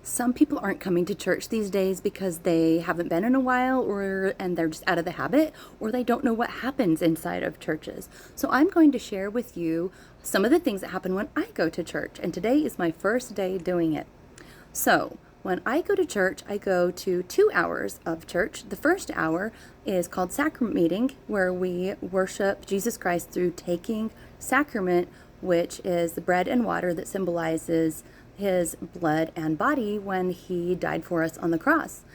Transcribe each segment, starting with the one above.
Some people aren't coming to church these days because they haven't been in a while and they're just out of the habit, or they don't know what happens inside of churches. So I'm going to share with you some of the things that happen when I go to church, and today is my first day doing it. So when I go to church, I go to 2 hours of church. The first hour is called sacrament meeting, where we worship Jesus Christ through taking sacrament, which is the bread and water that symbolizes his blood and body when he died for us on the cross.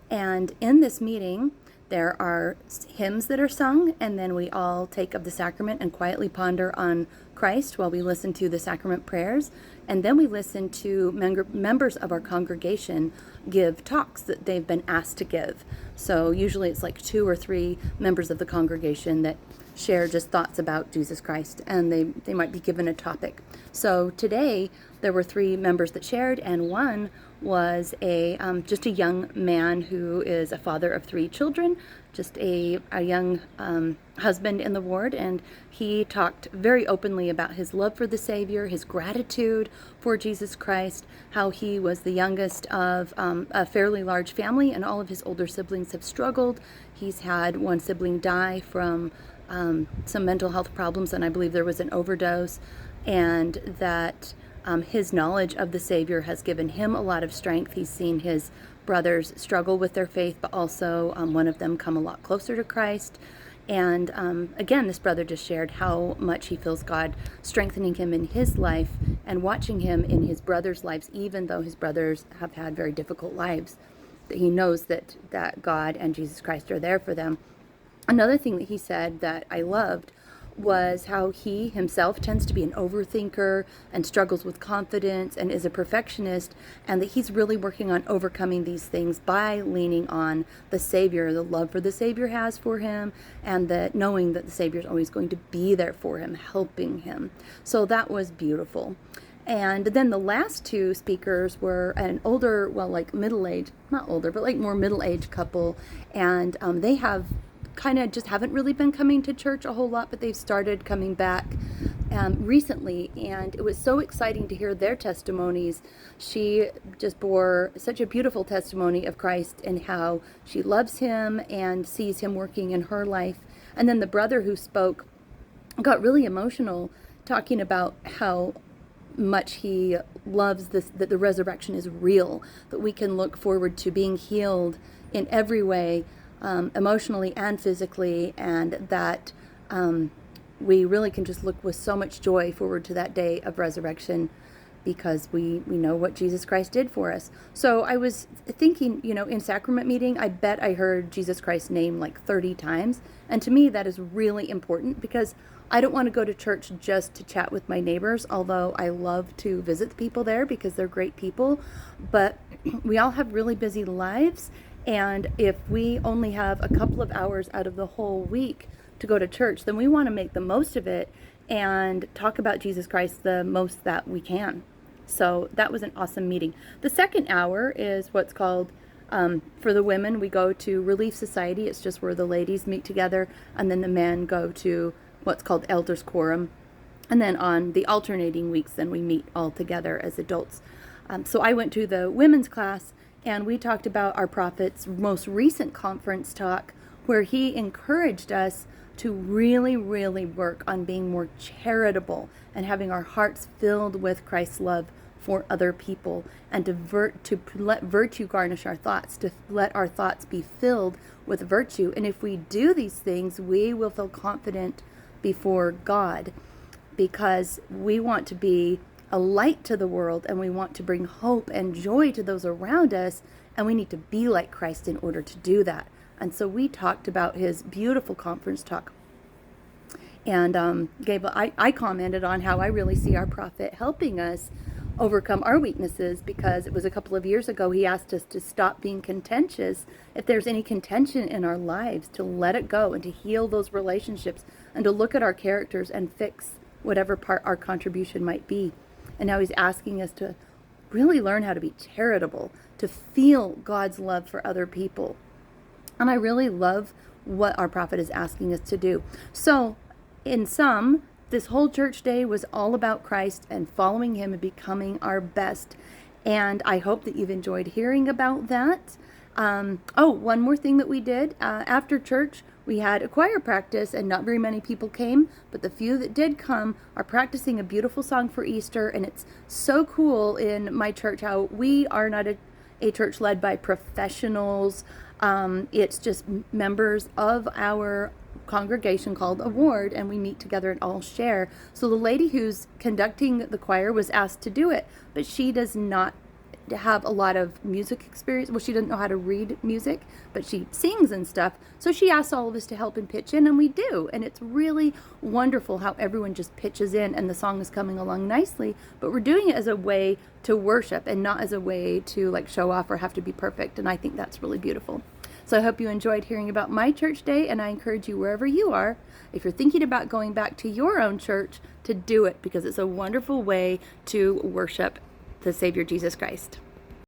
And in this meeting, there are hymns that are sung, and then we all take of the sacrament and quietly ponder on Christ while we listen to the sacrament prayers. And then we listen to members of our congregation give talks that they've been asked to give. So usually it's like 2 or 3 members of the congregation that share just thoughts about Jesus Christ, and they might be given a topic. So today there were 3 members that shared, and one was just a young man who is a father of 3 children, just a young husband in the ward, and he talked very openly about his love for the Savior, his gratitude for Jesus Christ, how he was the youngest of a fairly large family, and all of his older siblings have struggled. He's had one sibling die from some mental health problems, and I believe there was an overdose, and that his knowledge of the Savior has given him a lot of strength. He's seen his brothers struggle with their faith, but also one of them come a lot closer to Christ. And again, this brother just shared how much he feels God strengthening him in his life and watching him in his brothers' lives, even though his brothers have had very difficult lives. That he knows that God and Jesus Christ are there for them. Another thing that he said that I loved was how he himself tends to be an overthinker and struggles with confidence and is a perfectionist, and that he's really working on overcoming these things by leaning on the Savior, the love for the Savior has for him, and that knowing that the Savior is always going to be there for him, helping him. So that was beautiful. And then the last 2 speakers were an older, well, like middle-aged, not older, but like more middle-aged couple, and they have kind of just haven't really been coming to church a whole lot, but they've started coming back recently, and it was so exciting to hear their testimonies. She just bore such a beautiful testimony of Christ and how she loves him and sees him working in her life. And then the brother who spoke got really emotional, talking about how much he loves this, that the resurrection is real, that we can look forward to being healed in every way, emotionally and physically, and that we really can just look with so much joy forward to that day of resurrection because we know what Jesus Christ did for us. So I was thinking, in sacrament meeting, I bet I heard Jesus Christ's name like 30 times. And to me, that is really important because I don't want to go to church just to chat with my neighbors, although I love to visit the people there because they're great people. But we all have really busy lives. And if we only have a couple of hours out of the whole week to go to church, then we want to make the most of it and talk about Jesus Christ the most that we can. So that was an awesome meeting. The second hour is what's called, for the women, we go to Relief Society. It's just where the ladies meet together, and then the men go to what's called Elders Quorum. And then on the alternating weeks, then we meet all together as adults. So I went to the women's class, and we talked about our prophet's most recent conference talk, where he encouraged us to really, really work on being more charitable and having our hearts filled with Christ's love for other people, and to let virtue garnish our thoughts, to let our thoughts be filled with virtue. And if we do these things, we will feel confident before God, because we want to be a light to the world, and we want to bring hope and joy to those around us, and we need to be like Christ in order to do that. And so we talked about his beautiful conference talk, and I commented on how I really see our prophet helping us overcome our weaknesses, because it was a couple of years ago he asked us to stop being contentious. If there's any contention in our lives, to let it go and to heal those relationships, and to look at our characters and fix whatever part our contribution might be. And now he's asking us to really learn how to be charitable, to feel God's love for other people. And I really love what our prophet is asking us to do. So in sum, this whole church day was all about Christ and following him and becoming our best. And I hope that you've enjoyed hearing about that. Oh, one more thing that we did after church, we had a choir practice, and not very many people came, but the few that did come are practicing a beautiful song for Easter. And it's so cool in my church how we are not a church led by professionals. It's just members of our congregation called a ward, and we meet together and all share. So the lady who's conducting the choir was asked to do it, but she does not have a lot of music experience. Well, she doesn't know how to read music, but she sings and stuff. So she asked all of us to help and pitch in, and we do. And it's really wonderful how everyone just pitches in and the song is coming along nicely. But we're doing it as a way to worship and not as a way to like show off or have to be perfect. And I think that's really beautiful. So I hope you enjoyed hearing about my church day, and I encourage you wherever you are, if you're thinking about going back to your own church, to do it, because it's a wonderful way to worship the Savior Jesus Christ.